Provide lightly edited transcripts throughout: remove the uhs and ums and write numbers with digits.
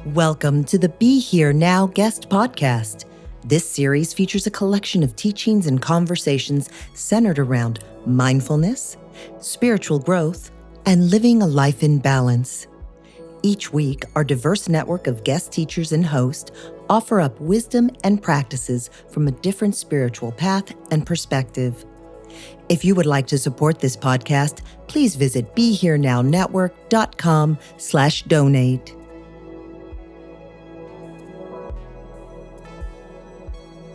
Welcome to the Be Here Now Guest Podcast. This series features a collection of teachings and conversations centered around mindfulness, spiritual growth, and living a life in balance. Each week, our diverse network of guest teachers and hosts offer up wisdom and practices from a different spiritual path and perspective. If you would like to support this podcast, please visit BeHereNowNetwork.com/donate.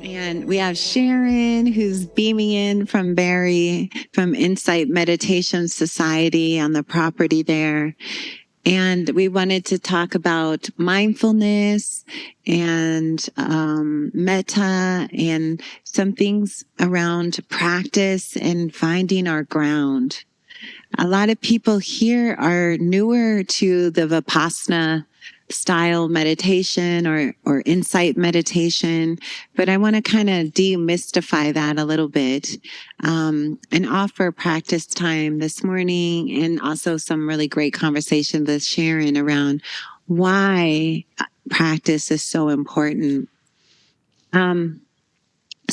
And we have Sharon, who's beaming in from Barrie, from Insight Meditation Society on the property there. And we wanted to talk about mindfulness and metta and some things around practice and finding our ground. A lot of people here are newer to the Vipassana style meditation or insight meditation, but I want to kind of demystify that a little bit and offer practice time this morning and also some really great conversation with Sharon around why practice is so important. So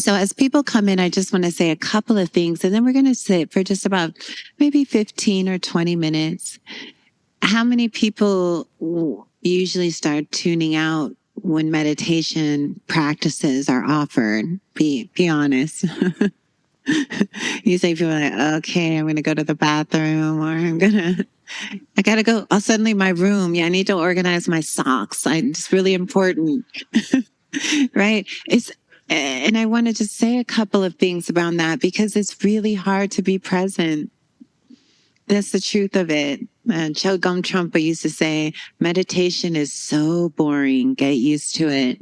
as people come in, I just want to say a couple of things, and then we're going to sit for just about maybe 15 or 20 minutes. How many people usually start tuning out when meditation practices are offered? Be honest. Usually people are like, okay, I'm going to go to the bathroom, or I got to go. Oh, suddenly my room. Yeah, I need to organize my socks. It's really important. Right? And I want to just say a couple of things around that because it's really hard to be present. That's the truth of it. Chogyam Trungpa used to say, meditation is so boring. Get used to it.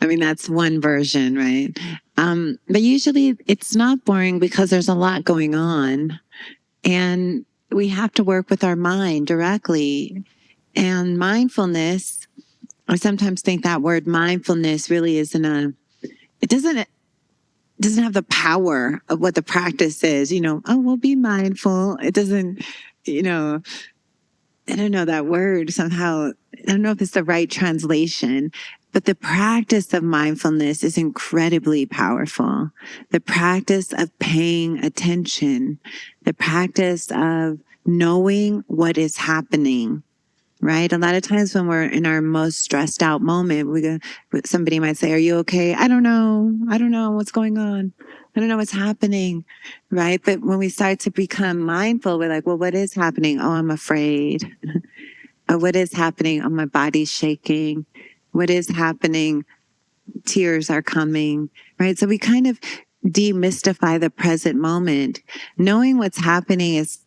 I mean, that's one version, right? But usually it's not boring because there's a lot going on. And we have to work with our mind directly. And mindfulness, I sometimes think that word mindfulness really it doesn't have the power of what the practice is, we'll be mindful. It doesn't, I don't know that word somehow. I don't know if it's the right translation, but the practice of mindfulness is incredibly powerful. The practice of paying attention, the practice of knowing what is happening. Right? A lot of times when we're in our most stressed out moment, somebody might say, are you okay? I don't know what's going on. I don't know what's happening. Right? But when we start to become mindful, we're like, well, what is happening? Oh, I'm afraid. Or what is happening? Oh, my body's shaking. What is happening? Tears are coming. Right? So we kind of demystify the present moment. Knowing what's happening is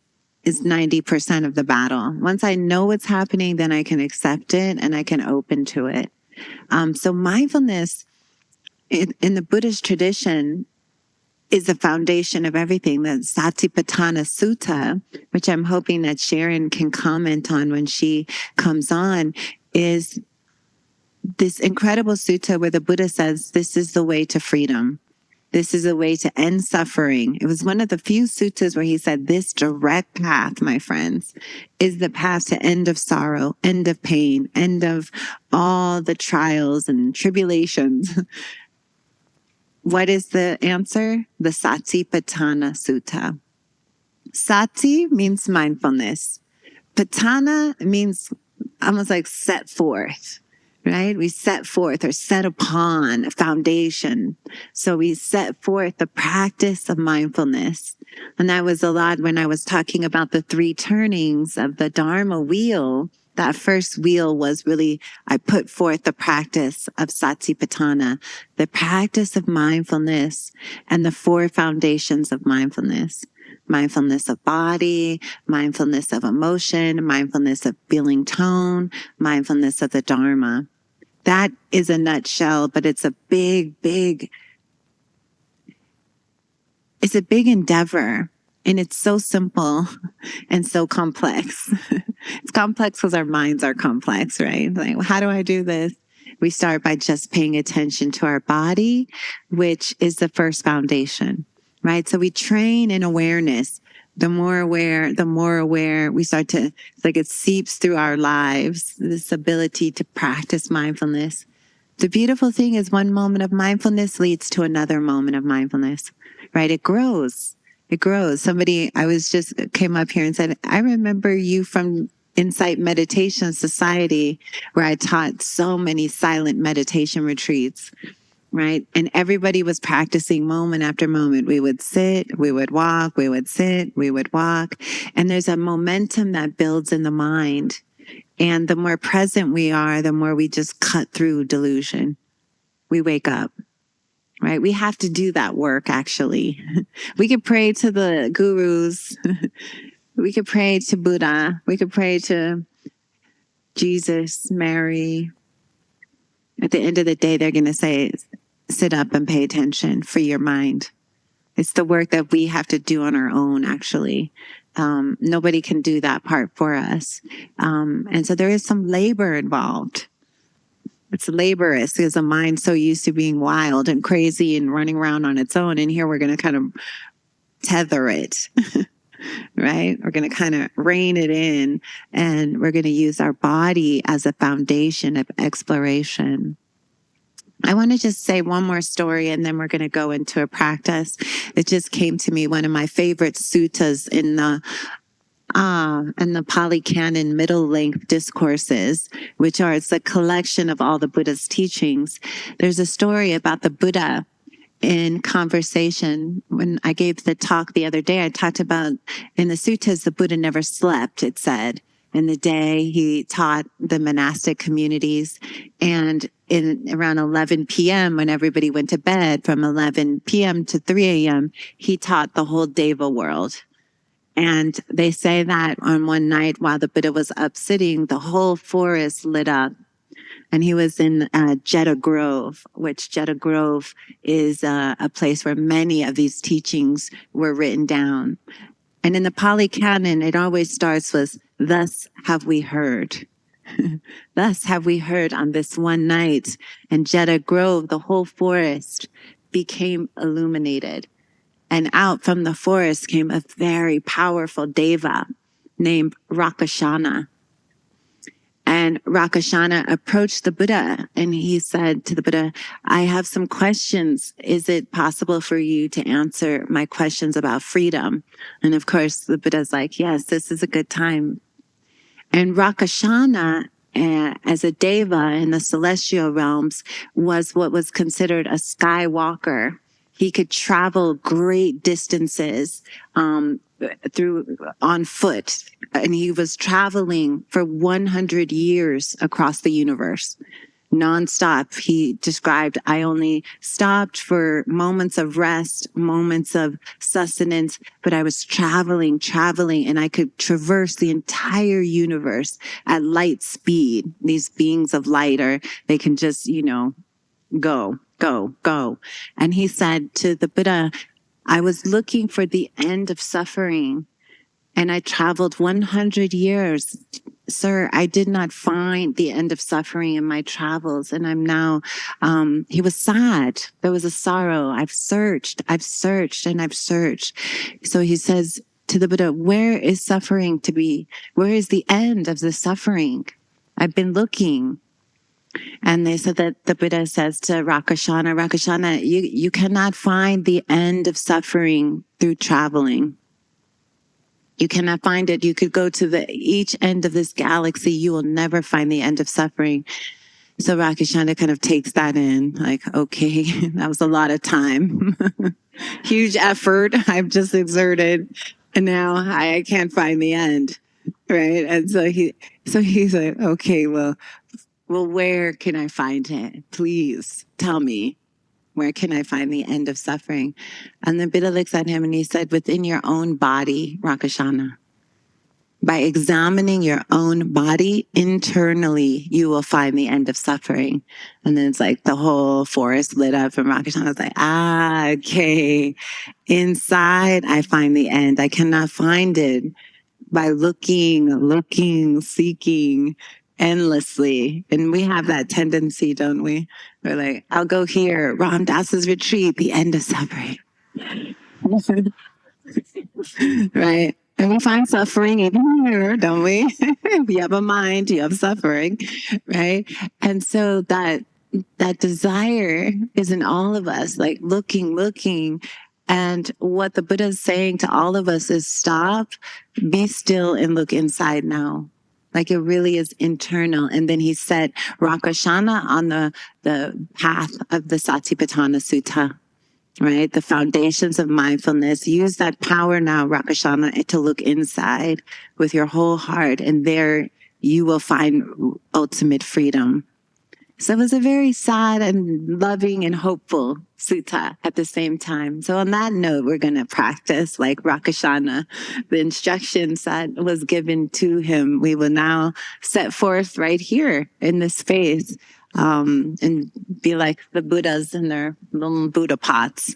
90% of the battle. Once I know what's happening, then I can accept it and I can open to it. So mindfulness in the Buddhist tradition is the foundation of everything. The Satipatthana Sutta, which I'm hoping that Sharon can comment on when she comes on, is this incredible sutta where the Buddha says, this is the way to freedom. This is a way to end suffering. It was one of the few suttas where he said, this direct path, my friends, is the path to end of sorrow, end of pain, end of all the trials and tribulations. What is the answer? The Satipatthana Sutta. Sati means mindfulness. Patthana means almost like set forth. Right? We set forth or set upon a foundation. So we set forth the practice of mindfulness. And that was a lot when I was talking about the 3 turnings of the Dharma wheel. That first wheel was really, I put forth the practice of Satipatthana, the practice of mindfulness, and the 4 foundations of mindfulness. Mindfulness of body, mindfulness of emotion, mindfulness of feeling tone, mindfulness of the Dharma. That is a nutshell, but it's a big endeavor. And it's so simple and so complex. It's complex because our minds are complex, right? Like, how do I do this? We start by just paying attention to our body, which is the first foundation, right? So we train in awareness. The more aware we start to, it's like it seeps through our lives, this ability to practice mindfulness. The beautiful thing is one moment of mindfulness leads to another moment of mindfulness, right? It grows. It grows. Somebody, came up here and said, I remember you from Insight Meditation Society, where I taught so many silent meditation retreats, right? And everybody was practicing moment after moment. We would sit, we would walk, we would sit, we would walk. And there's a momentum that builds in the mind. And the more present we are, the more we just cut through delusion. We wake up, right? We have to do that work, actually. We could pray to the gurus. We could pray to Buddha. We could pray to Jesus, Mary. At the end of the day, they're going to say, sit up and pay attention, free your mind. It's the work that we have to do on our own, actually. Nobody can do that part for us. And so there is some labor involved. It's laborious because the mind's so used to being wild and crazy and running around on its own. And here we're going to kind of tether it, right? We're going to kind of rein it in, and we're going to use our body as a foundation of exploration. I want to just say one more story, and then we're going to go into a practice. It just came to me, one of my favorite suttas in the Pali Canon middle length discourses, which are, it's a collection of all the Buddha's teachings. There's a story about the Buddha in conversation. When I gave the talk the other day, I talked about in the suttas, the Buddha never slept, it said. In the day, he taught the monastic communities, and in around 11 p.m., when everybody went to bed, from 11 p.m. to 3 a.m., he taught the whole Deva world. And they say that on one night while the Buddha was up sitting, the whole forest lit up. And he was in Jeta Grove, which Jeta Grove is a place where many of these teachings were written down. And in the Pali Canon, it always starts with, thus have we heard. Thus have we heard on this one night. And Jeta Grove, the whole forest, became illuminated. And out from the forest came a very powerful deva named Rakashana. And Rakashana approached the Buddha, and he said to the Buddha, I have some questions. Is it possible for you to answer my questions about freedom? And of course, the Buddha's like, yes, this is a good time. And Rakashana, as a deva in the celestial realms, was what was considered a skywalker. He could travel great distances on foot, and he was traveling for 100 years across the universe, nonstop. He described, I only stopped for moments of rest, moments of sustenance, but I was traveling, and I could traverse the entire universe at light speed. These beings of light they can just, go. And he said to the Buddha, I was looking for the end of suffering, and I traveled 100 years. Sir, I did not find the end of suffering in my travels, and I'm now, he was sad. There was a sorrow. I've searched, and I've searched. So he says to the Buddha, where is suffering to be? Where is the end of the suffering? I've been looking. And they said that the Buddha says to Rakashana, you cannot find the end of suffering through traveling. You cannot find it. You could go to each end of this galaxy. You will never find the end of suffering. So Rakashana kind of takes that in, like, okay, that was a lot of time. Huge effort I've just exerted. And now I can't find the end. Right. And so he's like, okay, well, where can I find it? Please tell me, where can I find the end of suffering? And the Buddha looks at him and he said, within your own body, Rakashana. By examining your own body internally, you will find the end of suffering. And then it's like the whole forest lit up, and Rakashana's like, okay. Inside, I find the end. I cannot find it by looking, seeking endlessly. And we have that tendency, don't we? We're like, I'll go here, Ram Dass's retreat, the end of suffering. right? And we find suffering even here, don't we? If you have a mind, you have suffering, right? And so that desire is in all of us, like looking. And what the Buddha is saying to all of us is stop, be still, and look inside now. Like it really is internal. And then he said, Rakashana on the path of the Satipatthana Sutta, right? The foundations of mindfulness. Use that power now, Rakashana, to look inside with your whole heart. And there you will find ultimate freedom. So it was a very sad and loving and hopeful sutta at the same time. So on that note, we're going to practice like Rakashana. The instructions that was given to him, we will now set forth right here in this space and be like the Buddhas in their little Buddha pots.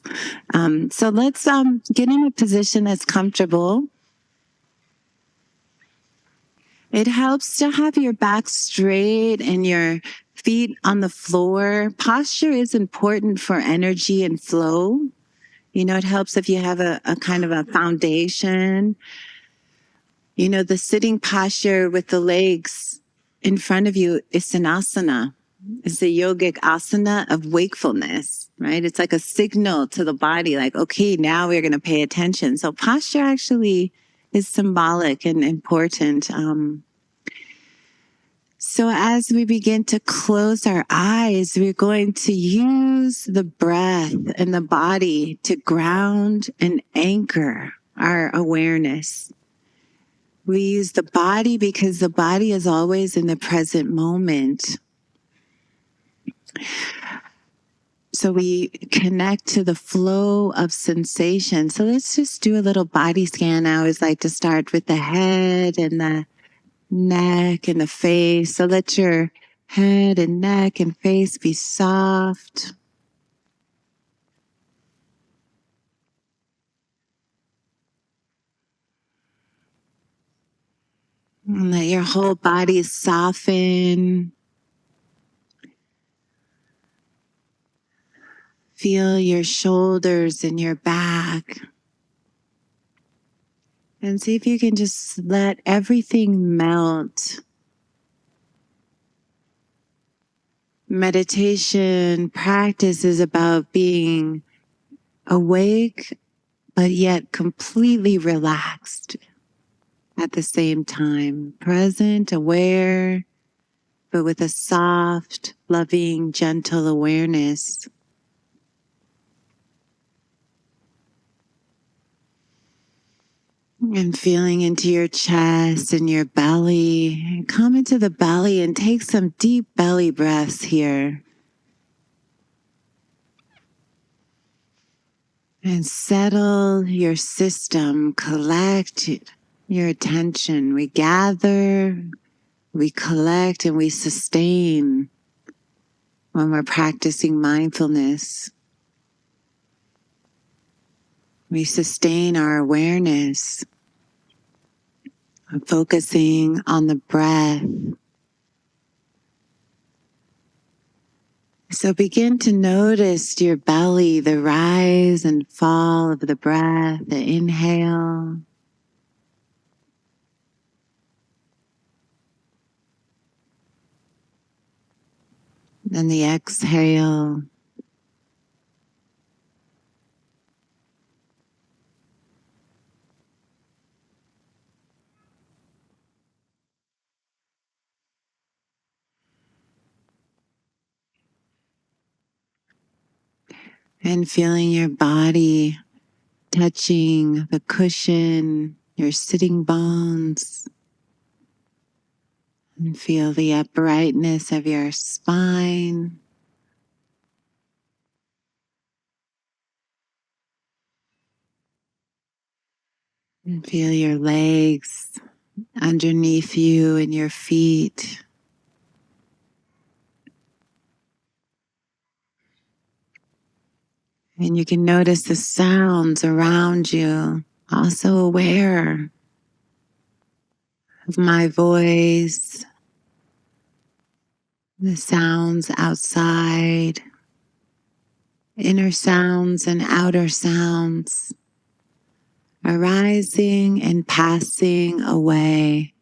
So let's get in a position that's comfortable. It helps to have your back straight and your feet on the floor. Posture is important for energy and flow. You know, it helps if you have a kind of a foundation. You know, the sitting posture with the legs in front of you is sanasana. It's the yogic asana of wakefulness, right? It's like a signal to the body, like, okay, now we're going to pay attention. So posture actually is symbolic and important. So as we begin to close our eyes, we're going to use the breath and the body to ground and anchor our awareness. We use the body because the body is always in the present moment. So we connect to the flow of sensation. So let's just do a little body scan. I always like to start with the head and the neck and the face. So let your head and neck and face be soft. And let your whole body soften. Feel your shoulders and your back. And see if you can just let everything melt. Meditation practice is about being awake, but yet completely relaxed at the same time. Present, aware, but with a soft, loving, gentle awareness. And feeling into your chest and your belly. Come into the belly and take some deep belly breaths here. And settle your system. Collect your attention. We gather, we collect, and we sustain when we're practicing mindfulness. We sustain our awareness. Focusing on the breath. So begin to notice your belly, the rise and fall of the breath, the inhale. And the exhale. And feeling your body touching the cushion, your sitting bones. And feel the uprightness of your spine. And feel your legs underneath you and your feet. And you can notice the sounds around you, also aware of my voice, the sounds outside, inner sounds and outer sounds, arising and passing away.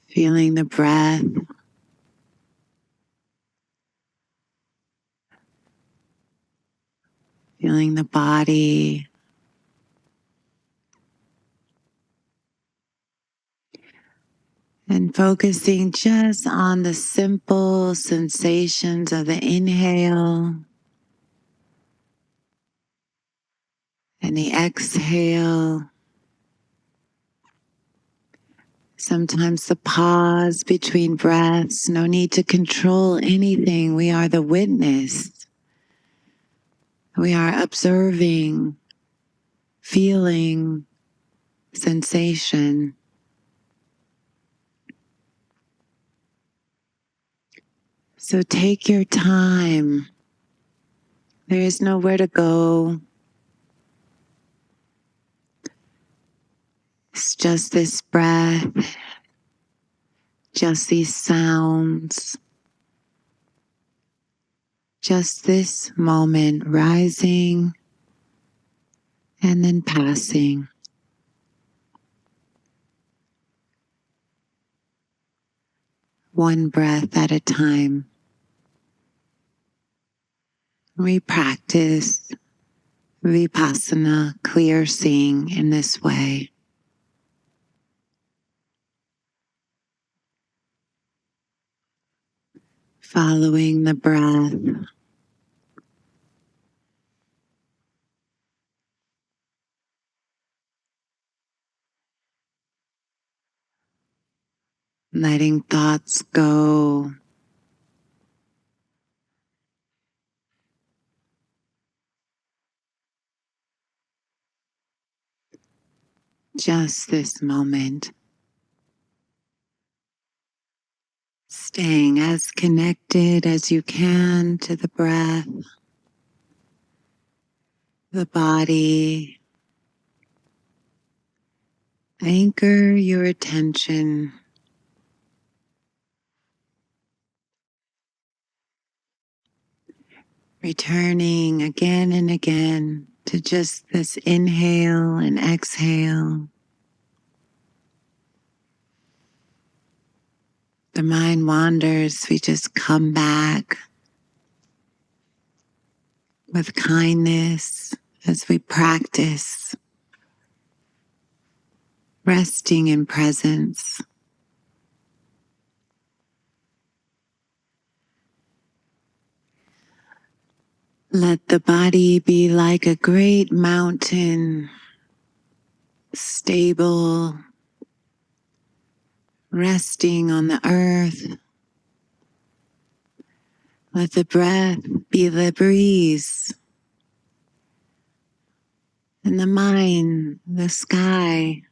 Feeling the breath, feeling the body, and focusing just on the simple sensations of the inhale and the exhale. Sometimes the pause between breaths, no need to control anything. We are the witness. We are observing, feeling sensation. So take your time. There is nowhere to go. It's just this breath, just these sounds, just this moment rising and then passing. One breath at a time. We practice vipassana, clear seeing in this way. Following the breath. Letting thoughts go. Just this moment. Staying as connected as you can to the breath, the body. Anchor your attention. Returning again and again to just this inhale and exhale. The mind wanders, we just come back with kindness as we practice resting in presence. Let the body be like a great mountain, stable, resting on the earth. Let the breath be the breeze, and the mind, the sky,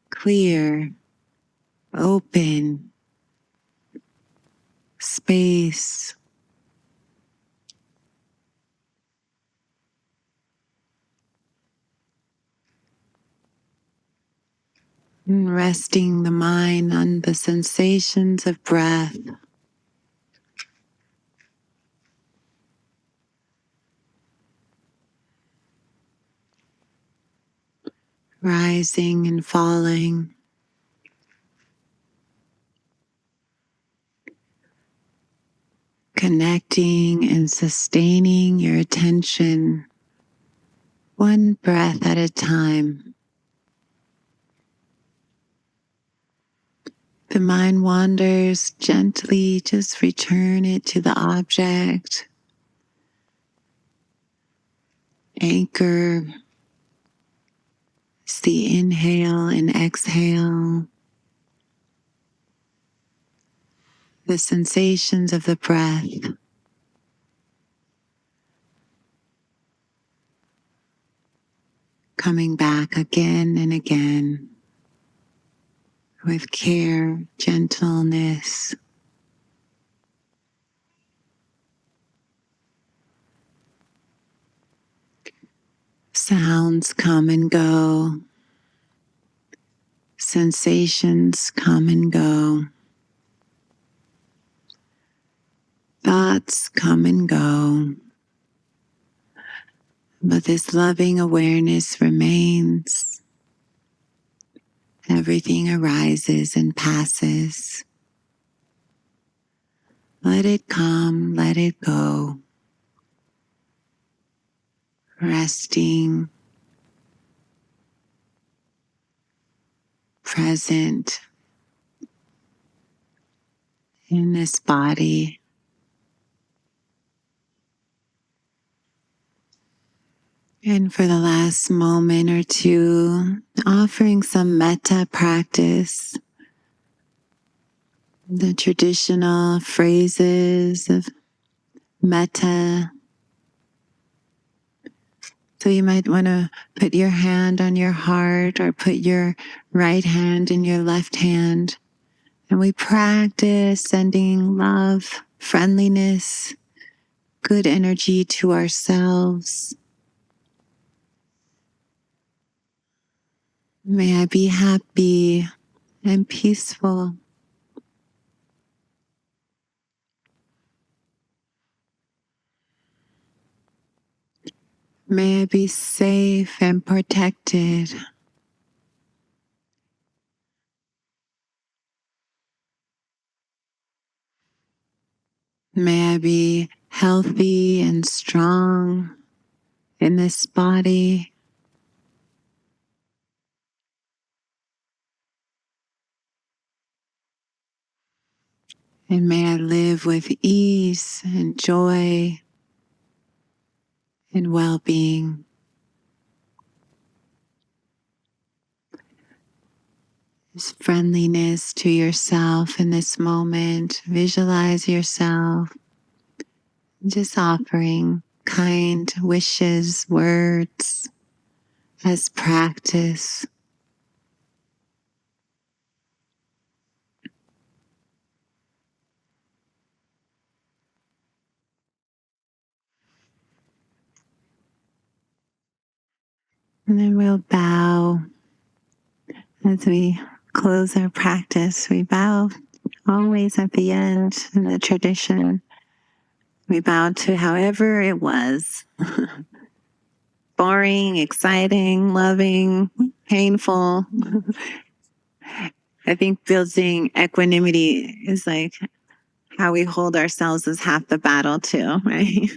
clear, open, space. And resting the mind on the sensations of breath. Rising and falling. Connecting and sustaining your attention one breath at a time. The mind wanders, gently just return it to the object. Anchor is the inhale and exhale. The sensations of the breath. Coming back again and again with care, gentleness. Sounds come and go. Sensations come and go. Thoughts come and go. But this loving awareness remains. Everything arises and passes. Let it come, let it go. Resting, present in this body. And for the last moment or two, offering some metta practice, the traditional phrases of metta. So you might want to put your hand on your heart or put your right hand in your left hand. And we practice sending love, friendliness, good energy to ourselves. May I be happy and peaceful. May I be safe and protected. May I be healthy and strong in this body. And may I live with ease and joy and well-being. Just friendliness to yourself in this moment. Visualize yourself just offering kind wishes, words as practice. And then we'll bow as we close our practice. We bow always at the end in the tradition. We bow to however it was. Boring, exciting, loving, painful. I think building equanimity is like how we hold ourselves is half the battle too, right?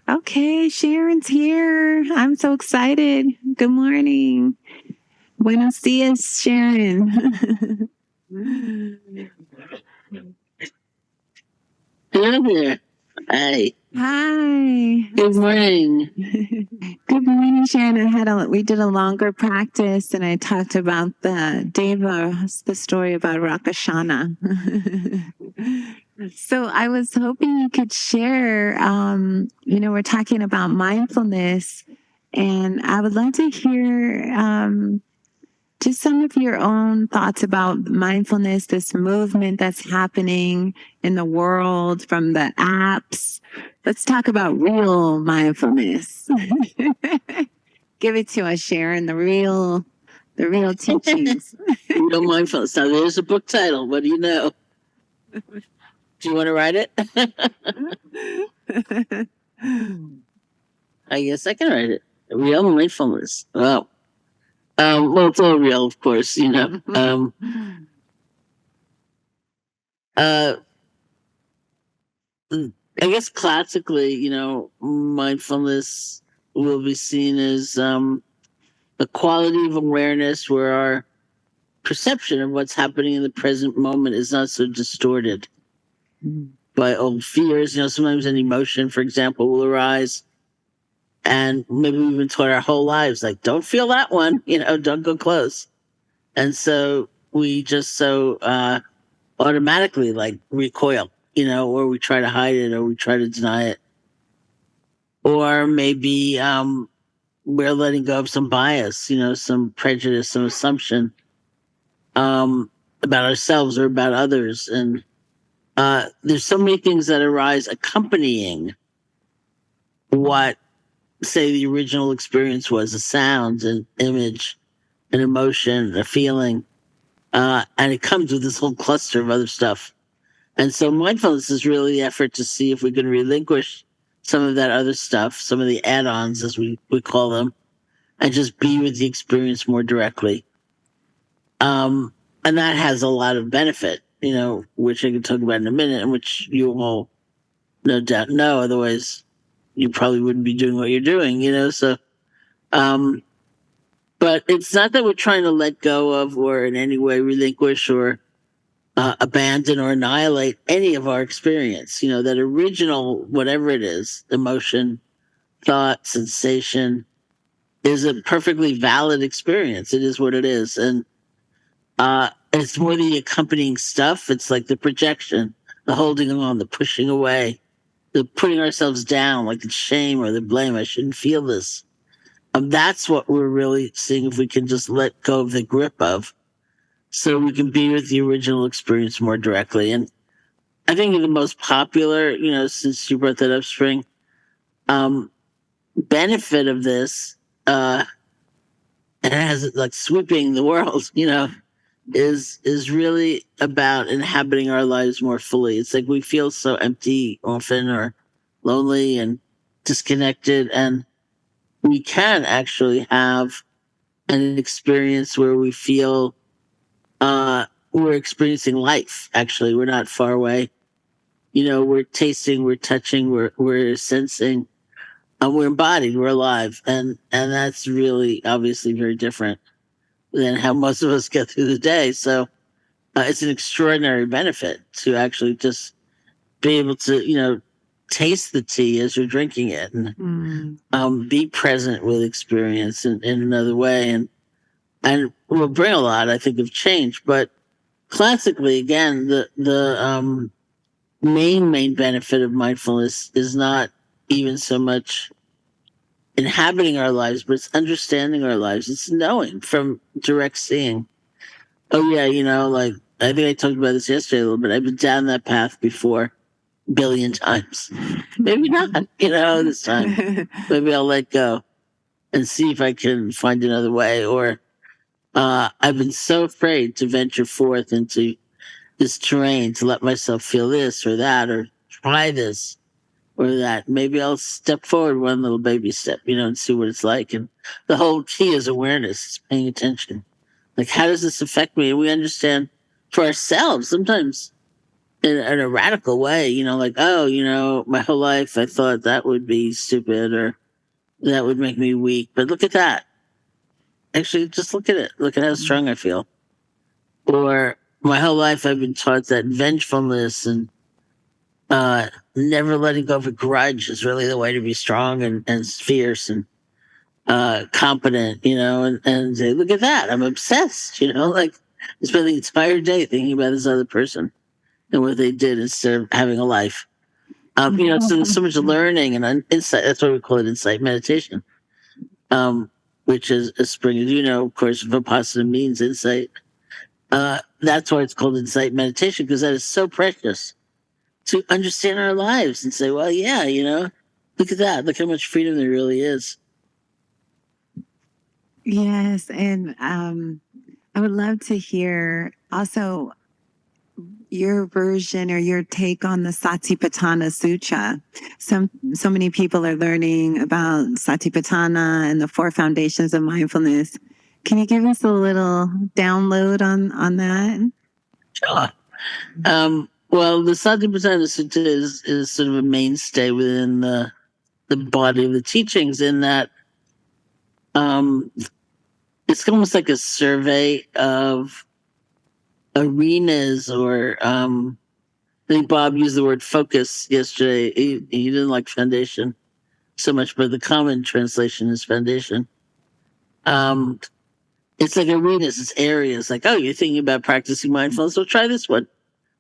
Okay, Sharon's here. I'm so excited. Good morning. Buenos dias, Sharon. Hello there. Hi. Hi. Good morning. Good morning, Sharon. We did a longer practice, and I talked about the Deva, the story about Rosh Hashanah. So I was hoping you could share. We're talking about mindfulness, and I would love to hear just some of your own thoughts about mindfulness, this movement that's happening in the world from the apps. Let's talk about real mindfulness. Give it to us, Sharon, the real teachings. Real mindfulness. Now, there's a book title. What do you know? Do you want to write it? I guess I can write it. Real mindfulness. Wow. Well, it's all real, of course, I guess classically, mindfulness will be seen as the quality of awareness where our perception of what's happening in the present moment is not so distorted by old fears. Sometimes an emotion, for example, will arise, and maybe we've been taught our whole lives, like, don't feel that one, don't go close. And so we just automatically like recoil, or we try to hide it, or we try to deny it. Or maybe we're letting go of some bias, some prejudice, some assumption about ourselves or about others. And there's so many things that arise accompanying what, say, the original experience was: a sound, an image, an emotion, a feeling. And it comes with this whole cluster of other stuff. And so mindfulness is really the effort to see if we can relinquish some of that other stuff, some of the add-ons, as we call them, and just be with the experience more directly. And that has a lot of benefit, which I can talk about in a minute, and which you all no doubt know. Otherwise, you probably wouldn't be doing what you're doing, So, but it's not that we're trying to let go of or in any way relinquish or abandon or annihilate any of our experience. That original, whatever it is, emotion, thought, sensation, is a perfectly valid experience. It is what it is. And it's more the accompanying stuff. It's like the projection, the holding on, the pushing away, the putting ourselves down, like the shame or the blame. I shouldn't feel this. That's what we're really seeing if we can just let go of the grip of, so we can be with the original experience more directly. And I think the most popular, since you brought that up, Spring, benefit of this, and it has like sweeping the world, is really about inhabiting our lives more fully. It's like we feel so empty often, or lonely and disconnected, and we can actually have an experience where we feel we're experiencing life. Actually, we're not far away. We're tasting, we're touching, we're sensing, and we're embodied, we're alive, and that's really obviously very different than how most of us get through the day. So it's an extraordinary benefit to actually just be able to, taste the tea as you're drinking it, and be present with experience in another way, and will bring a lot, I think, of change. But classically, again, the main benefit of mindfulness is not even so much inhabiting our lives, but it's understanding our lives. It's knowing from direct seeing. Oh yeah, like I think I talked about this yesterday a little bit. I've been down that path before a billion times. Maybe not, this time. Maybe I'll let go and see if I can find another way. Or I've been so afraid to venture forth into this terrain, to let myself feel this or that, or try this or that. Maybe I'll step forward one little baby step, and see what it's like. And the whole key is awareness, it's paying attention. Like, how does this affect me? And we understand for ourselves, sometimes in a radical way, like, oh, my whole life I thought that would be stupid or that would make me weak. But look at that. Actually, just look at it. Look at how strong I feel. Or my whole life I've been taught that vengefulness and never letting go of a grudge is really the way to be strong and fierce and competent, and say, look at that. I'm obsessed, like I spend the entire day thinking about this other person and what they did instead of having a life. So there's so much learning and insight. That's why we call it insight meditation, which is a spring, as of course, Vipassana means insight. That's why it's called insight meditation, because that is so precious to understand our lives and say, well, yeah, look at that. Look how much freedom there really is. Yes. And I would love to hear also your version or your take on the Satipatthana Sutra. So many people are learning about Satipatthana and the 4 foundations of mindfulness. Can you give us a little download on that? Sure. Well, the Satipatthana Sutta is sort of a mainstay within the body of the teachings, in that it's almost like a survey of arenas, or I think Bob used the word focus yesterday. He didn't like foundation so much, but the common translation is foundation. It's like arenas, it's areas. Like, oh, you're thinking about practicing mindfulness, so try this one.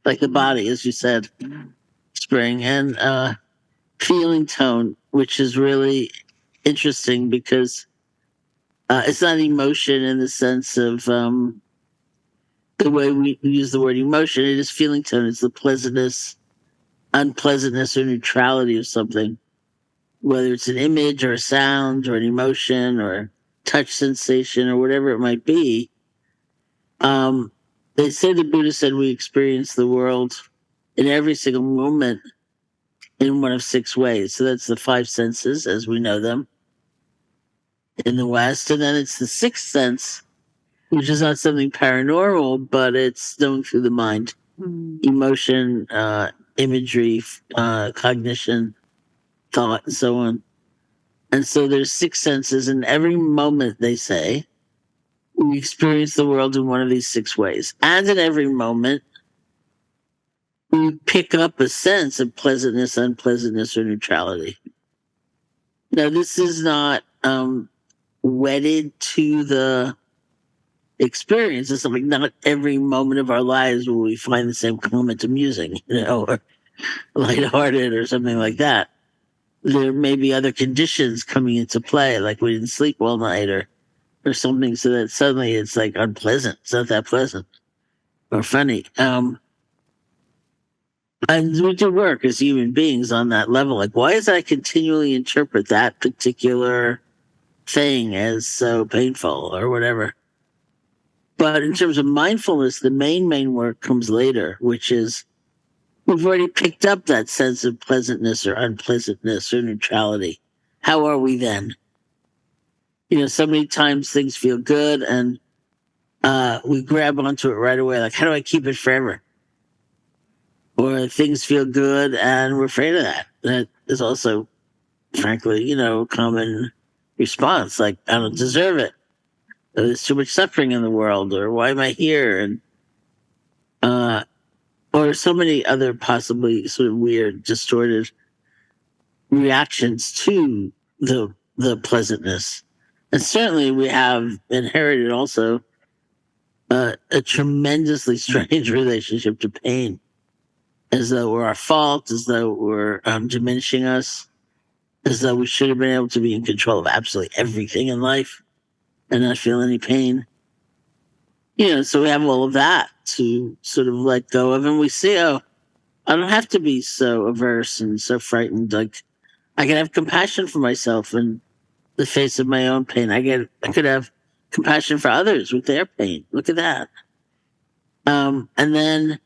Like the body, as you said, Spring, and feeling tone, which is really interesting because it's not emotion in the sense of the way we use the word emotion. It is feeling tone. It's the pleasantness, unpleasantness, or neutrality of something, whether it's an image or a sound or an emotion or touch sensation or whatever it might be. The Buddha said we experience the world in every single moment in one of 6 ways. So that's the 5 senses as we know them in the West. And then it's the 6th sense, which is not something paranormal, but it's knowing through the mind, emotion, imagery, cognition, thought, and so on. And so there's 6 senses, and every moment, they say, we experience the world in one of these 6 ways. And at every moment, we pick up a sense of pleasantness, unpleasantness, or neutrality. Now, this is not wedded to the experience. It's like not every moment of our lives will we find the same comment amusing, or lighthearted or something like that. There may be other conditions coming into play, like we didn't sleep all night or something, so that suddenly it's like unpleasant. It's not that pleasant or funny. And we do work as human beings on that level. Like, why does I continually interpret that particular thing as so painful or whatever? But in terms of mindfulness, the main work comes later, which is we've already picked up that sense of pleasantness or unpleasantness or neutrality. How are we then? So many times things feel good and we grab onto it right away. Like, how do I keep it forever? Or things feel good and we're afraid of that. That is also, frankly, a common response. Like, I don't deserve it. There's too much suffering in the world, or why am I here? And or so many other possibly sort of weird, distorted reactions to the pleasantness. And certainly we have inherited also a tremendously strange relationship to pain, as though we're our fault, as though we're diminishing us, as though we should have been able to be in control of absolutely everything in life and not feel any pain. So we have all of that to sort of let go of, and we see, I don't have to be so averse and so frightened. Like, I can have compassion for myself in the face of my own pain. I could have compassion for others with their pain. Look at that. And then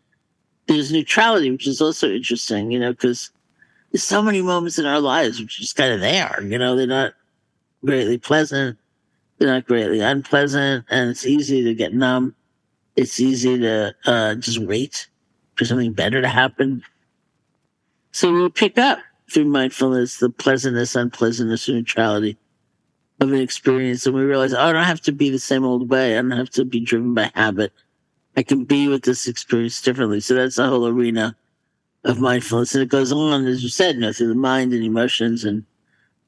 there's neutrality, which is also interesting, because there's so many moments in our lives which are just kind of there. They're not greatly pleasant. They're not greatly unpleasant, and it's easy to get numb. It's easy to just wait for something better to happen. So we'll pick up through mindfulness the pleasantness, unpleasantness, and neutrality of an experience, and we realize, I don't have to be the same old way. I don't have to be driven by habit. I can be with this experience differently. So that's the whole arena of mindfulness, and it goes on, as you said, through the mind and emotions and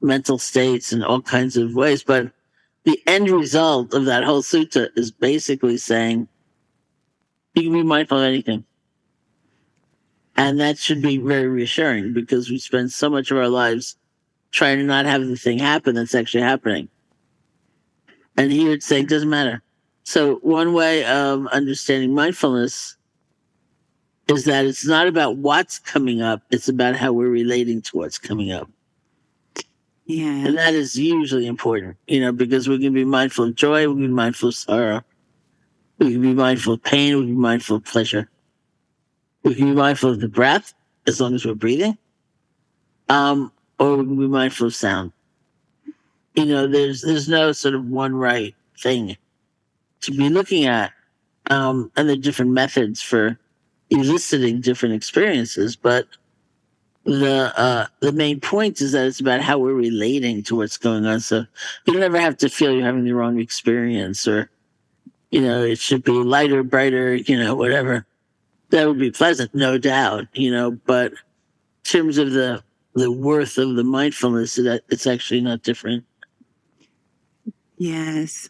mental states and all kinds of ways. But the end result of that whole sutta is basically saying you can be mindful of anything. And that should be very reassuring, because we spend so much of our lives trying to not have the thing happen that's actually happening. And here it's saying it doesn't matter. So one way of understanding mindfulness is that it's not about what's coming up, it's about how we're relating to what's coming up. Yeah. And that is usually important, because we can be mindful of joy, we can be mindful of sorrow, we can be mindful of pain, we can be mindful of pleasure. We can be mindful of the breath, as long as we're breathing, or we can be mindful of sound. There's no sort of one right thing to be looking at, and there are different methods for eliciting different experiences, but the main point is that it's about how we're relating to what's going on. So you don't ever have to feel you're having the wrong experience, or it should be lighter, brighter, whatever. That would be pleasant, no doubt, but in terms of the worth of the mindfulness, it's actually not different. Yes.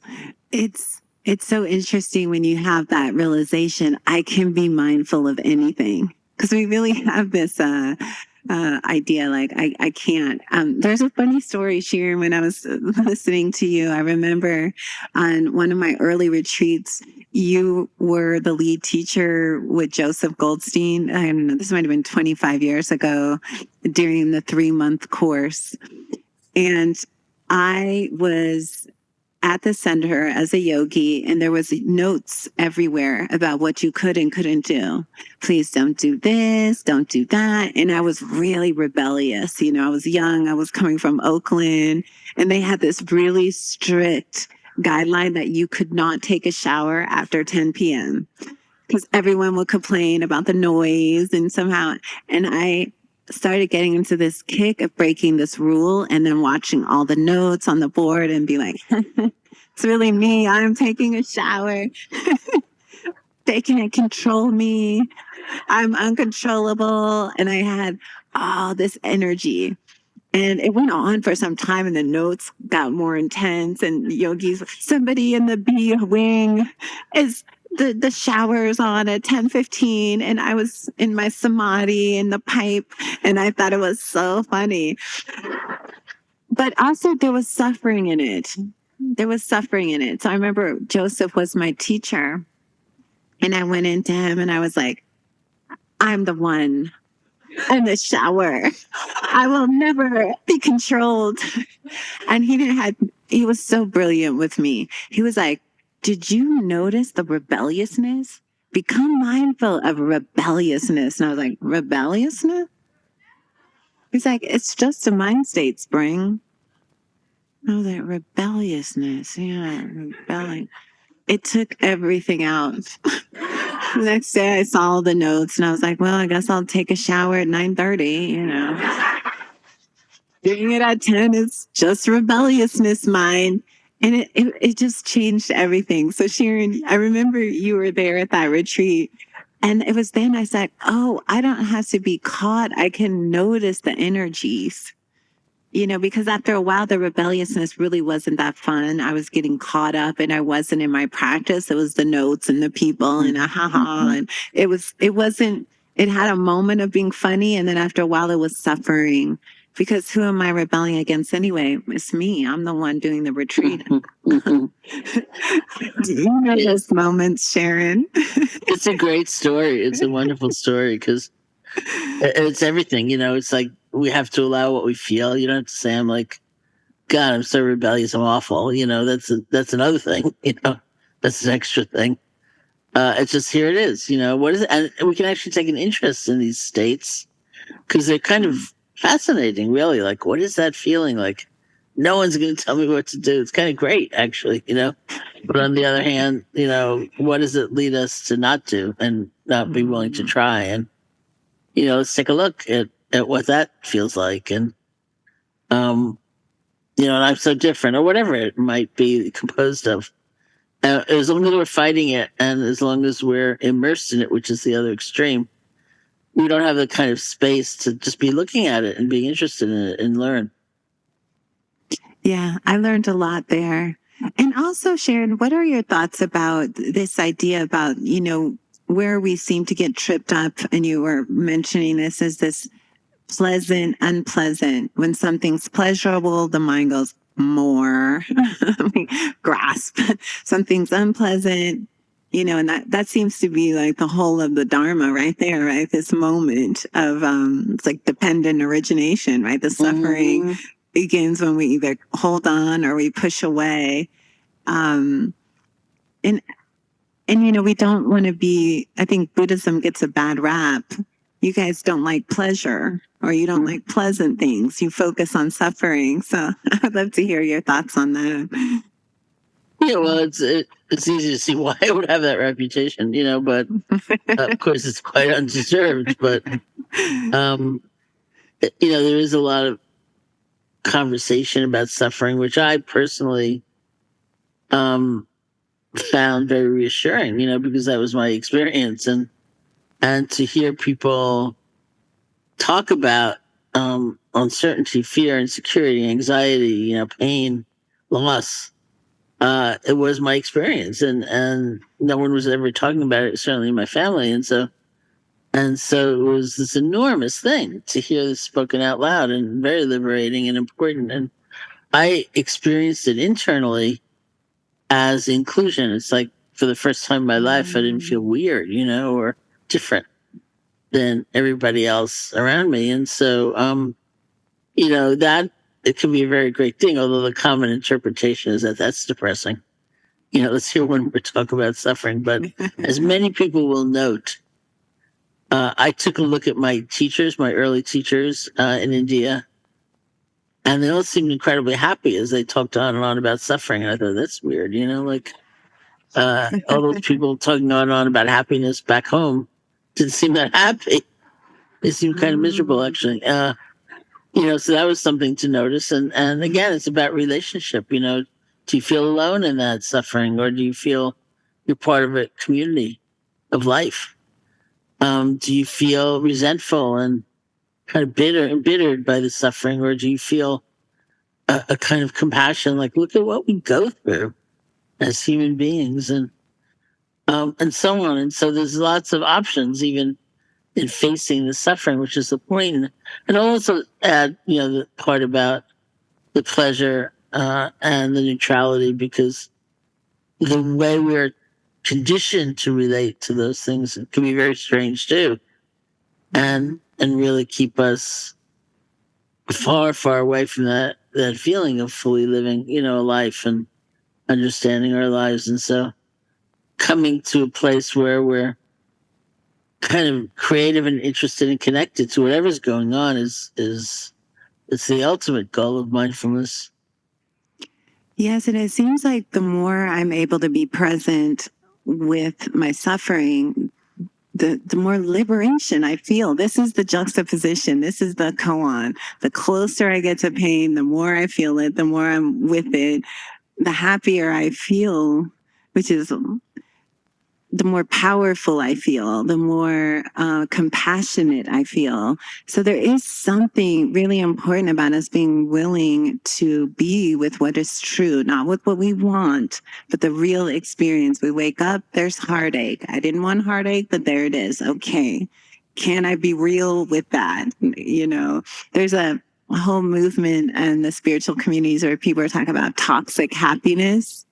It's so interesting when you have that realization, I can be mindful of anything. Because we really have this idea, like, I can't. There's a funny story, Sharon, when I was listening to you. I remember on one of my early retreats, you were the lead teacher with Joseph Goldstein. I don't know, this might have been 25 years ago during the 3-month course. And I was at the center as a yogi, and there was notes everywhere about what you could and couldn't do. Please don't do this, don't do that. And I was really rebellious. I was young. I was coming from Oakland, and they had this really strict guideline that you could not take a shower after 10 p.m. because everyone would complain about the noise and somehow. And I started getting into this kick of breaking this rule and then watching all the notes on the board and be like, it's really me. I'm taking a shower. They can't control me. I'm uncontrollable. And I had all this energy. And it went on for some time, and the notes got more intense. And yogis, somebody in the B wing is the shower's on at 10:15, and I was in my samadhi in the pipe, and I thought it was so funny. But also there was suffering in it. So I remember Joseph was my teacher, and I went into him and I was like, I'm the one in the shower. I will never be controlled. And he was so brilliant with me. He was like, did you notice the rebelliousness? Become mindful of rebelliousness. And I was like, rebelliousness? He's like, it's just a mind state, Spring. I was like, rebelliousness. Yeah, rebelling. It took everything out. The next day I saw all the notes and I was like, well, I guess I'll take a shower at 9:30, Doing it at 10 is just rebelliousness, mind. And it just changed everything. So Sharon, I remember you were there at that retreat. And it was then I said, oh, I don't have to be caught. I can notice the energies. Because after a while, the rebelliousness really wasn't that fun. I was getting caught up and I wasn't in my practice. It was the notes and the people and and it had a moment of being funny. And then after a while, it was suffering because who am I rebelling against anyway? It's me. I'm the one doing the retreat. Do you know those moments, Sharon? It's a great story. It's a wonderful story because it's everything, it's like, we have to allow what we feel. You don't have to say, I'm like, God, I'm so rebellious, I'm awful. That's another thing, that's an extra thing. It's just, here it is, what is it? And we can actually take an interest in these states because they're kind of fascinating, really. Like, what is that feeling? Like, no one's going to tell me what to do. It's kind of great, actually, But on the other hand, what does it lead us to not do and not be willing to try? And, let's take a look at what that feels like. And, and I'm so different or whatever it might be composed of. As long as we're fighting it and as long as we're immersed in it, which is the other extreme, we don't have the kind of space to just be looking at it and being interested in it and learn. Yeah, I learned a lot there. And also, Sharon, what are your thoughts about this idea about, where we seem to get tripped up? And you were mentioning this as this pleasant, unpleasant. When something's pleasurable, the mind goes more, grasp. Something's unpleasant, and that seems to be like the whole of the Dharma right there, right? This moment of, it's like dependent origination, right? The suffering begins when we either hold on or we push away. And we don't want to be, I think Buddhism gets a bad rap. You guys don't like pleasure or you don't like pleasant things. You focus on suffering. So I'd love to hear your thoughts on that. Yeah, well, it's easy to see why I would have that reputation, but of course it's quite undeserved. But, there is a lot of conversation about suffering, which I personally found very reassuring, because that was my experience. And to hear people talk about uncertainty, fear, insecurity, anxiety, pain, loss, it was my experience. And no one was ever talking about it, certainly in my family. And so it was this enormous thing to hear this spoken out loud and very liberating and important. And I experienced it internally as inclusion. It's like for the first time in my life, I didn't feel weird, or different than everybody else around me. And so, that it can be a very great thing, although the common interpretation is that that's depressing. Let's hear when we talk about suffering. But as many people will note, I took a look at my teachers, my early teachers in India, and they all seemed incredibly happy as they talked on and on about suffering. And I thought, that's weird, all those people talking on and on about happiness back home didn't seem that happy. They seemed kind of miserable, actually. So that was something to notice. And again, it's about relationship. Do you feel alone in that suffering, or do you feel you're part of a community of life? Do you feel resentful and kind of embittered by the suffering, or do you feel a kind of compassion, like, look at what we go through as human beings, and so on. And so there's lots of options, even in facing the suffering, which is the point. And I'll also add, the part about the pleasure and the neutrality, because the way we're conditioned to relate to those things can be very strange too, and really keep us far, far away from that feeling of fully living, a life and understanding our lives. And so coming to a place where we're kind of creative and interested and connected to whatever's going on is it's the ultimate goal of mindfulness. Yes, and it seems like the more I'm able to be present with my suffering, the more liberation I feel. This is the juxtaposition. This is the koan. The closer I get to pain, the more I feel it, the more I'm with it, the happier I feel, which is the more powerful I feel, the more compassionate I feel. So there is something really important about us being willing to be with what is true, not with what we want, but the real experience. We wake up, there's heartache. I didn't want heartache, but there it is. Okay. Can I be real with that? There's a whole movement in the spiritual communities where people are talking about toxic happiness,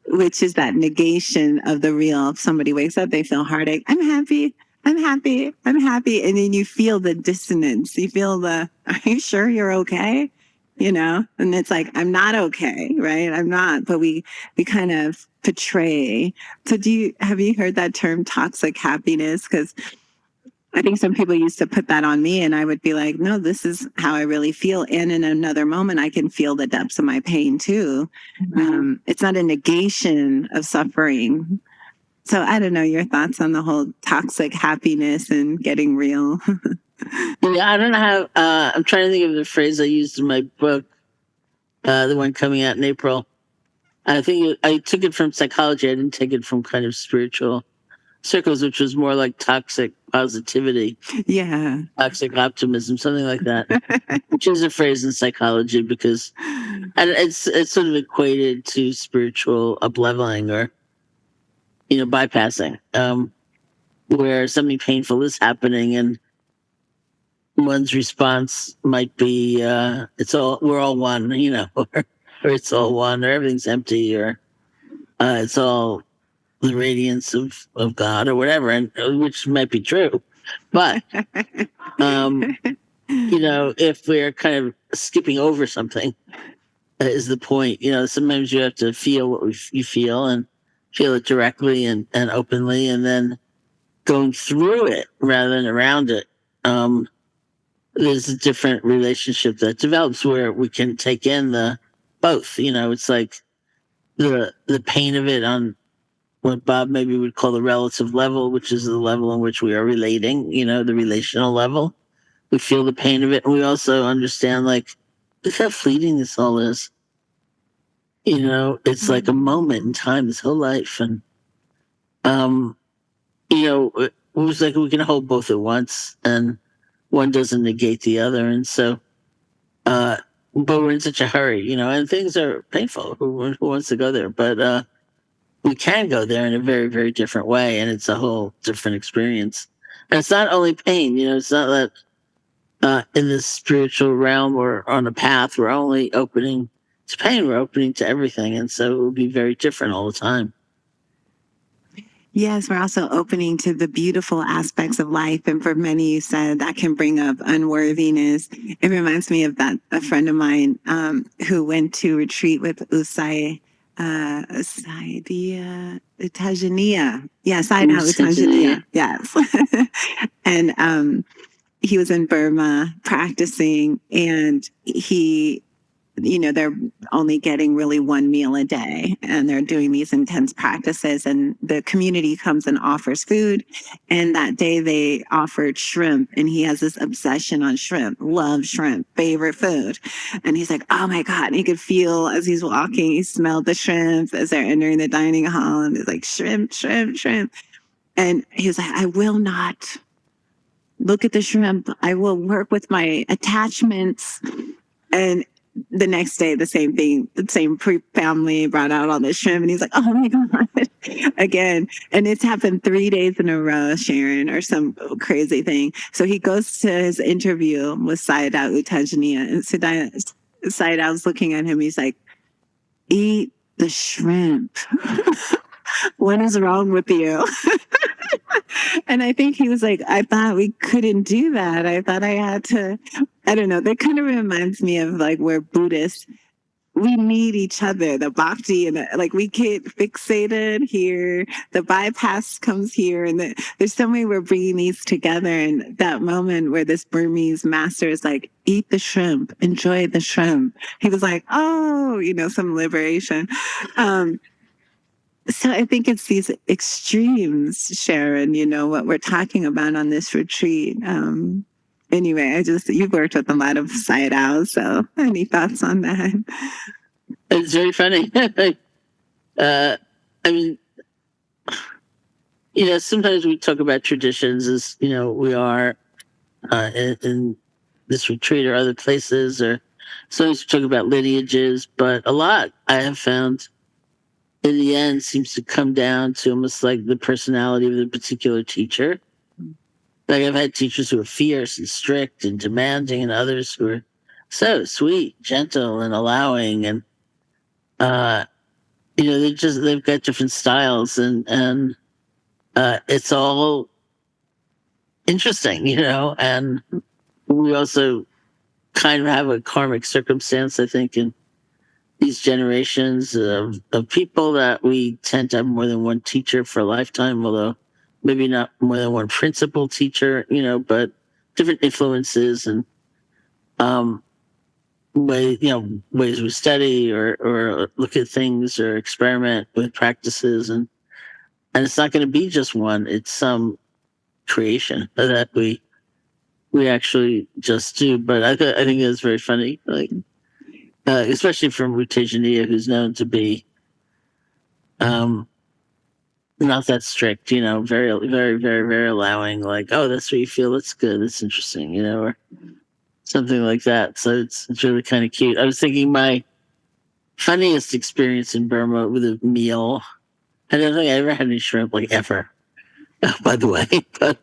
which is that negation of the real. If somebody wakes up, they feel heartache. I'm happy. I'm happy. I'm happy. And then you feel the dissonance. You feel are you sure you're okay? And it's like, I'm not okay, right? I'm not, but we kind of portray. So have you heard that term toxic happiness? Because I think some people used to put that on me, and I would be like, no, this is how I really feel. And in another moment, I can feel the depths of my pain too. Mm-hmm. It's not a negation of suffering. So I don't know your thoughts on the whole toxic happiness and getting real. Yeah, I don't know how, I'm trying to think of the phrase I used in my book, the one coming out in April. I think I took it from psychology. I didn't take it from kind of spiritual circles, which was more like toxic positivity. Yeah. Toxic optimism, something like that, which is a phrase in psychology because and it's sort of equated to spiritual upleveling or, bypassing, where something painful is happening and one's response might be, we're all one, or it's all one, or everything's empty, or it's all the radiance of God or whatever, and which might be true. But, if we're kind of skipping over something, is the point. Sometimes you have to feel what you feel and feel it directly and openly, and then going through it rather than around it. There's a different relationship that develops where we can take in the both. It's like the pain of it on what Bob maybe would call the relative level, which is the level in which we are relating, the relational level. We feel the pain of it. And we also understand, like, look how fleeting this all is. It's like a moment in time, this whole life. And, it was like we can hold both at once and one doesn't negate the other. And so, but we're in such a hurry, and things are painful. Who wants to go there? But, we can go there in a very, very different way, and it's a whole different experience. And it's not only pain, it's not that in this spiritual realm or on a path, we're only opening to pain, we're opening to everything. And so it will be very different all the time. Yes, we're also opening to the beautiful aspects of life. And for many, you said that can bring up unworthiness. It reminds me of that a friend of mine who went to retreat with Usaidia Utajania. Yeah, Saida Utajania. Yes. And he was in Burma practicing, and they're only getting really one meal a day, and they're doing these intense practices, and the community comes and offers food. And that day they offered shrimp, and he has this obsession on shrimp, love shrimp, favorite food. And he's like, oh my God. And he could feel as he's walking, he smelled the shrimp as they're entering the dining hall, and he's like, shrimp, shrimp, shrimp. And he was like, I will not look at the shrimp. I will work with my attachments. And the next day, the same thing, the same family brought out all this shrimp, and he's like, oh my God, again. And it's happened 3 days in a row, Sharon, or some crazy thing. So he goes to his interview with Sayadaw U Tejaniya, and Sayadaw was looking at him. He's like, eat the shrimp. What is wrong with you? And I think he was like, I thought we couldn't do that. I thought I had to, I don't know. That kind of reminds me of like where Buddhists, we need each other, the bhakti, and like we get fixated here, the bypass comes here, and there's some way we're bringing these together. And that moment where this Burmese master is like, eat the shrimp, enjoy the shrimp. He was like, oh, some liberation. So I think it's these extremes, Sharon, what we're talking about on this retreat. Anyway, you've worked with a lot of Sayadaws, so any thoughts on that? It's very funny. I mean, sometimes we talk about traditions as, we are in this retreat or other places, or sometimes we talk about lineages, but a lot I have found in the end seems to come down to almost like the personality of the particular teacher. Like I've had teachers who are fierce and strict and demanding, and others who are so sweet, gentle, and allowing. And they've got different styles, and it's all interesting, And we also kind of have a karmic circumstance, I think, in these generations of people that we tend to have more than one teacher for a lifetime, although maybe not more than one principal teacher, but different influences and ways we study or look at things or experiment with practices. And it's not going to be just one, it's some creation that we actually just do. But I think it's very funny, like, especially from U Tejaniya, who's known to be not that strict, very, very, very, very allowing, like, oh, that's what you feel, that's good, that's interesting, or something like that. So it's really kind of cute. I was thinking my funniest experience in Burma with a meal, I don't think I ever had any shrimp, like, ever, by the way, but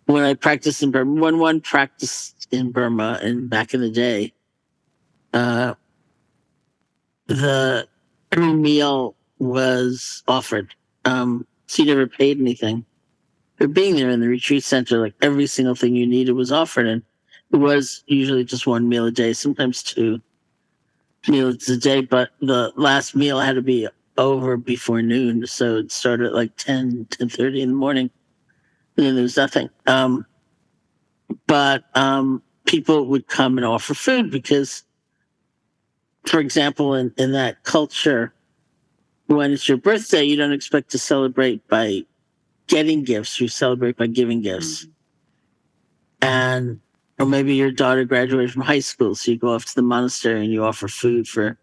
when I practiced in Burma, when one practiced in Burma and back in the day, every meal was offered. So you never paid anything for being there in the retreat center. Like every single thing you needed was offered, and it was usually just one meal a day, sometimes 2 meals a day. But the last meal had to be over before noon, so it started at like 10:30 in the morning, and then there was nothing. But people would come and offer food because, for example, in that culture, when it's your birthday, you don't expect to celebrate by getting gifts. You celebrate by giving gifts. Mm-hmm. Or maybe your daughter graduated from high school, so you go off to the monastery and you offer food for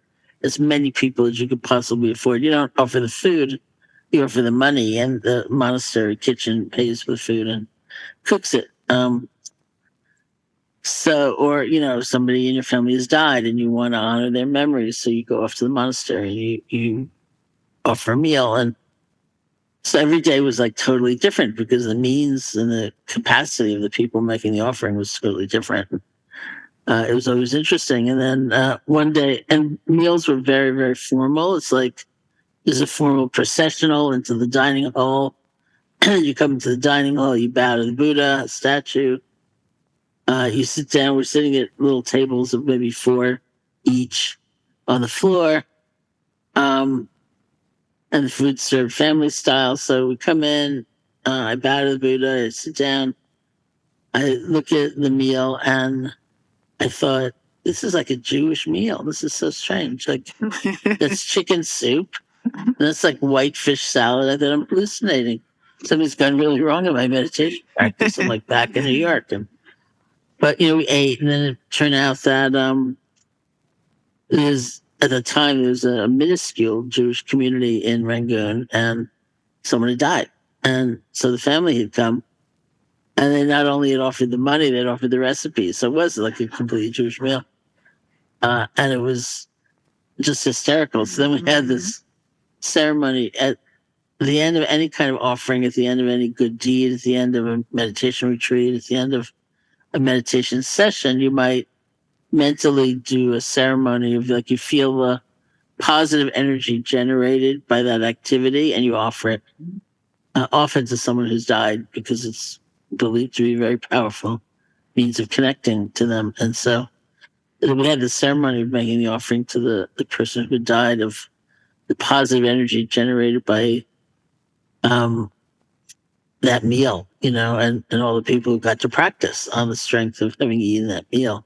as many people as you could possibly afford. You don't offer the food, you offer the money, and the monastery kitchen pays for the food and cooks it. Or somebody in your family has died and you want to honor their memories, so you go off to the monastery and you offer a meal. And so every day was like totally different because the means and the capacity of the people making the offering was totally different. It was always interesting. And then one day, and meals were very, very formal. It's like There's a formal processional into the dining hall. You come into the dining hall, you bow to the Buddha statue. You sit down. We're sitting at little tables of maybe 4 each on the floor. And the food's served family style. So we come in, I bow to the Buddha, I sit down, I look at the meal, and I thought, this is like a Jewish meal. This is so strange. Like, that's chicken soup. And that's like white fish salad. I thought, I'm hallucinating. Something's gone really wrong in my meditation practice. I'm like back in New York. But, we ate, and then it turned out that at the time, there was a minuscule Jewish community in Rangoon, and someone had died. And so the family had come, and they not only had offered the money, they'd offered the recipes. So it was like a completely Jewish meal. And it was just hysterical. So then we had this ceremony at the end of any kind of offering, at the end of any good deed, at the end of a meditation retreat, at the end of a meditation session, you might mentally do a ceremony of, like, you feel the positive energy generated by that activity, and you offer it often to someone who's died, because it's believed to be a very powerful means of connecting to them. And so we had the ceremony of making the offering to the person who died, of the positive energy generated by that meal, and all the people who got to practice on the strength of having eaten that meal.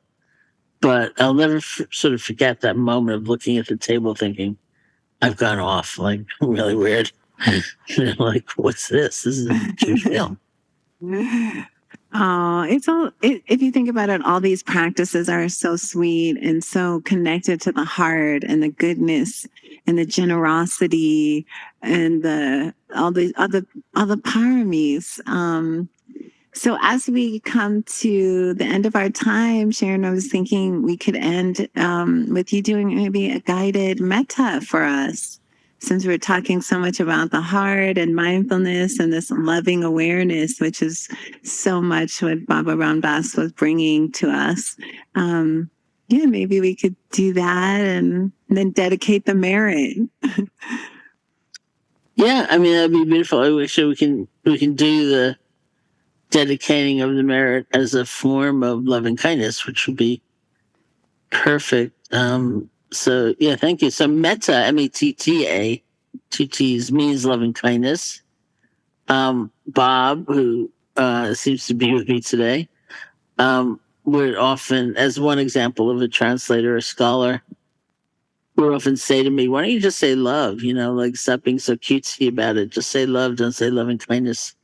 But I'll never sort of forget that moment of looking at the table thinking, I've gone off, like, really weird. Like, what's this? This is a Jewish meal. Oh, if you think about it, all these practices are so sweet and so connected to the heart and the goodness and the generosity and all the paramis. So as we come to the end of our time, Sharon, I was thinking we could end with you doing maybe a guided metta for us, since we're talking so much about the heart and mindfulness and this loving awareness, which is so much what Baba Ram Dass was bringing to us. Maybe we could do that and then dedicate the merit. Yeah, I mean, that'd be beautiful. I wish we can do the dedicating of the merit as a form of loving kindness, which would be perfect. So yeah, thank you. So metta, M-E-T-T-A, 2 T's, means loving kindness. Bob, who seems to be with me today, would often, as one example of a translator or scholar, would often say to me, why don't you just say love? Like, stop being so cutesy about it. Just say love, don't say loving kindness.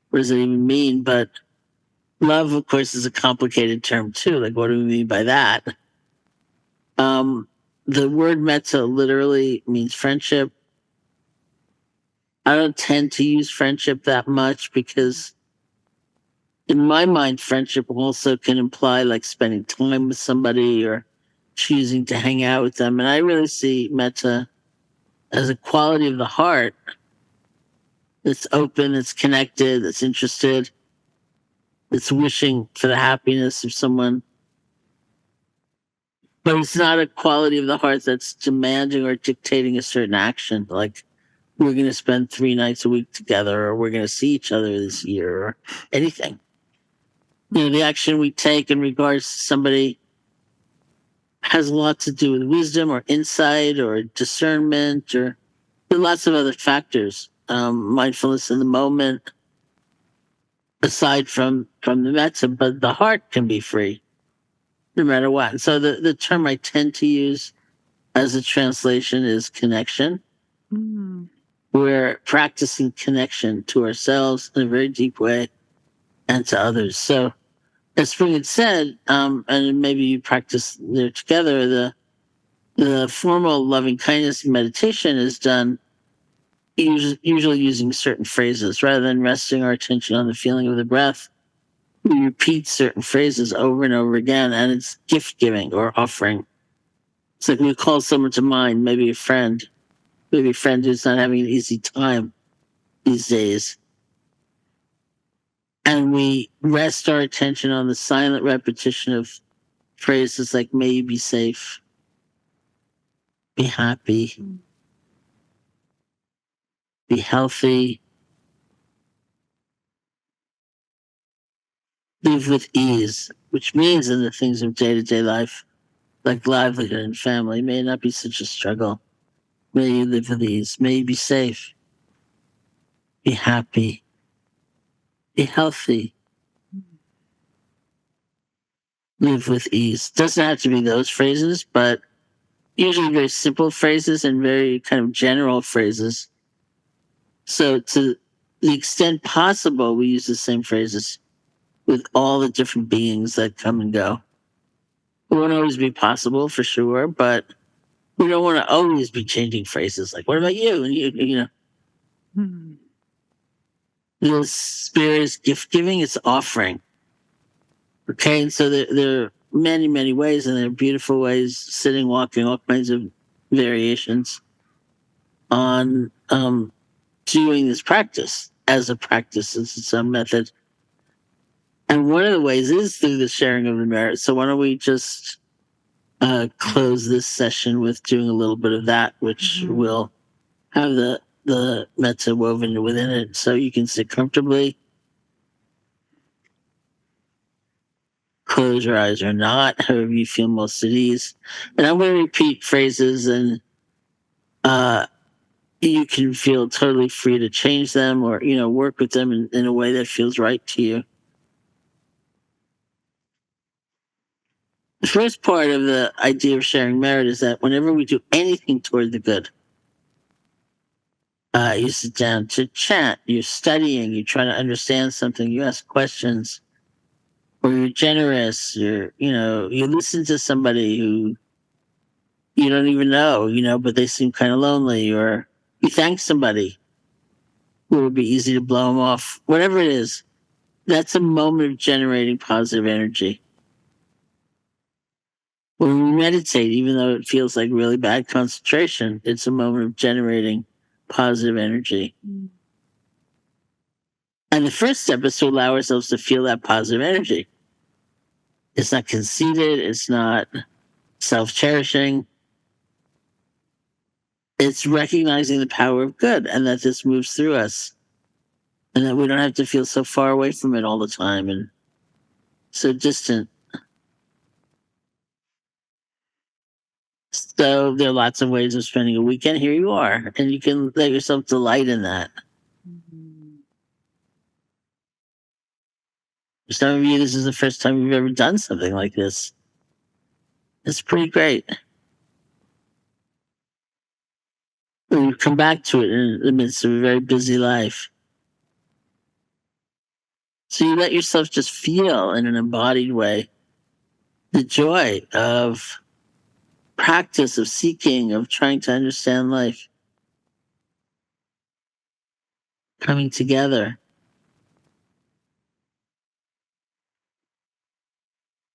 What does it even mean? But love, of course, is a complicated term too. Like, what do we mean by that? The word metta literally means friendship. I don't tend to use friendship that much, because in my mind, friendship also can imply like spending time with somebody or choosing to hang out with them. And I really see metta as a quality of the heart that's open, that's connected, that's interested, that's wishing for the happiness of someone. But it's not a quality of the heart that's demanding or dictating a certain action. Like, we're going to spend 3 nights a week together, or we're going to see each other this year, or anything. The action we take in regards to somebody has a lot to do with wisdom or insight or discernment, or lots of other factors. Mindfulness in the moment, aside from the metta, but the heart can be free no matter what. So the term I tend to use as a translation is connection. Mm. We're practicing connection to ourselves in a very deep way and to others. So, as Spring had said, and maybe you practice there together, the formal loving kindness meditation is done usually using certain phrases. Rather than resting our attention on the feeling of the breath, we repeat certain phrases over and over again, and it's gift giving or offering. It's like we call someone to mind, maybe a friend who's not having an easy time these days. And we rest our attention on the silent repetition of phrases like, may you be safe, be happy, be healthy, live with ease, which means in the things of day-to-day life, like livelihood and family, may not be such a struggle. May you live with ease. May you be safe, be happy, be healthy, live with ease. Doesn't have to be those phrases, but usually very simple phrases and very kind of general phrases. So to the extent possible, we use the same phrases with all the different beings that come and go. It won't always be possible for sure, but we don't want to always be changing phrases like, what about you? And you know, the spirit is gift giving, it's offering. Okay, and so there are many, many ways, and there are beautiful ways, sitting, walking, all kinds of variations on doing this practice as a practice, as some method. And one of the ways is through the sharing of the merit. So why don't we just close this session with doing a little bit of that, which will have the metta woven within it, so you can sit comfortably. Close your eyes or not, however you feel most at ease. And I'm going to repeat phrases, and you can feel totally free to change them or, you know, work with them in a way that feels right to you. The first part of the idea of sharing merit is that whenever we do anything toward the good, you sit down to chat, you're studying, you try to understand something, you ask questions, or you're generous, you listen to somebody who you don't even know, but they seem kind of lonely, or you thank somebody who would be easy to blow them off. Whatever it is, that's a moment of generating positive energy. When we meditate, even though it feels like really bad concentration, it's a moment of generating positive energy. And the first step is to allow ourselves to feel that positive energy. It's not conceited, it's not self-cherishing. It's recognizing the power of good and that this moves through us. And that we don't have to feel so far away from it all the time and so distant. So there are lots of ways of spending a weekend. Here you are. And you can let yourself delight in that. For some of you, this is the first time you've ever done something like this. It's pretty great. And you come back to it in the midst of a very busy life. So you let yourself just feel in an embodied way the joy of practice, of seeking, of trying to understand life. Coming together.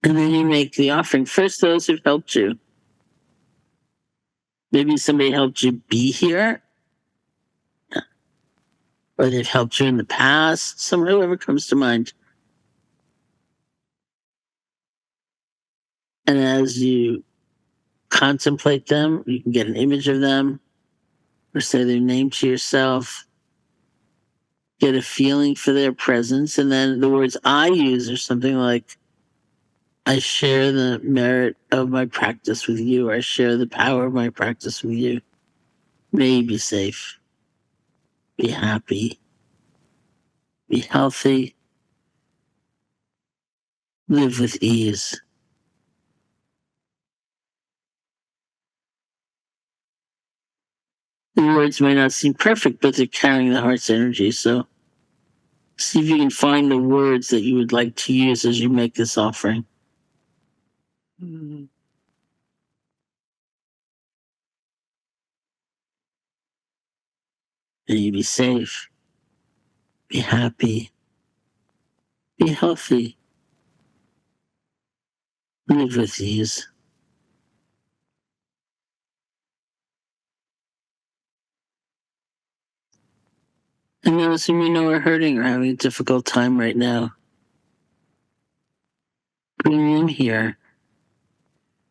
And then you make the offering. First, those who've helped you. Maybe somebody helped you be here, or they've helped you in the past. Whoever comes to mind. And as you contemplate them, you can get an image of them, or say their name to yourself. Get a feeling for their presence. And then the words I use are something like, I share the merit of my practice with you. Or I share the power of my practice with you. May you be safe. Be happy. Be healthy. Live with ease. The words may not seem perfect, but they're carrying the heart's energy. So see if you can find the words that you would like to use as you make this offering. May you be safe. Be happy. Be healthy. Live with ease. And those whom you know are hurting or having a difficult time right now, bring them here.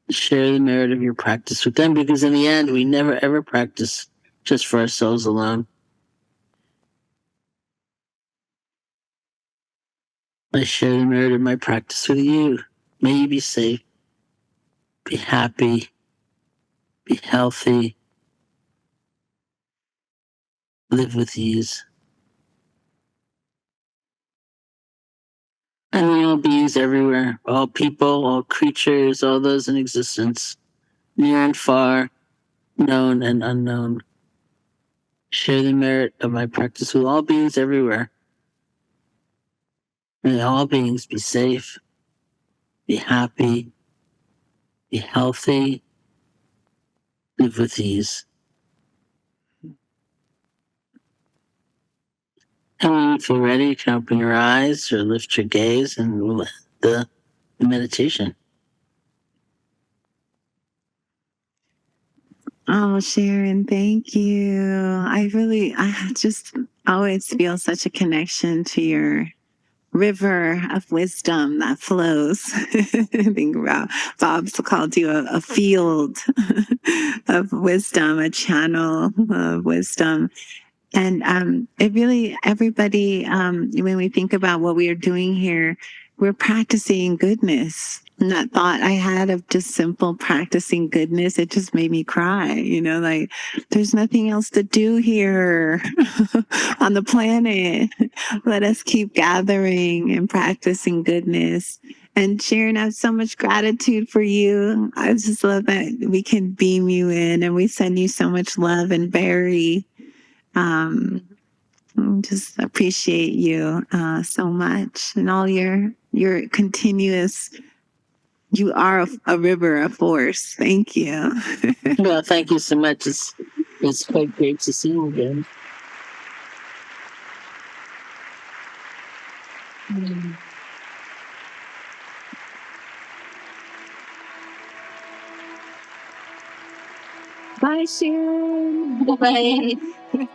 Share the merit of your practice with them, because in the end, we never ever practice just for ourselves alone. I share the merit of my practice with you. May you be safe, be happy, be healthy, live with ease. And all beings everywhere, all people, all creatures, all those in existence, near and far, known and unknown. Share the merit of my practice with all beings everywhere. May all beings be safe, be happy, be healthy, live with ease. And if you're ready, you can open your eyes or lift your gaze and we'll end the meditation. Oh, Sharon, thank you. I just always feel such a connection to your river of wisdom that flows. Think about Bob's called you a field of wisdom, a channel of wisdom. And it really, everybody, when we think about what we are doing here, we're practicing goodness. And that thought I had of just simple practicing goodness, it just made me cry, like there's nothing else to do here on the planet. Let us keep gathering and practicing goodness. And Sharon, I have so much gratitude for you. I just love that we can beam you in and we send you so much love. And Barry, just appreciate you so much and all your continuous. You are a river, a force. Thank you. Well, thank you so much. It's quite great to see you again. Bye, Sharon. Bye.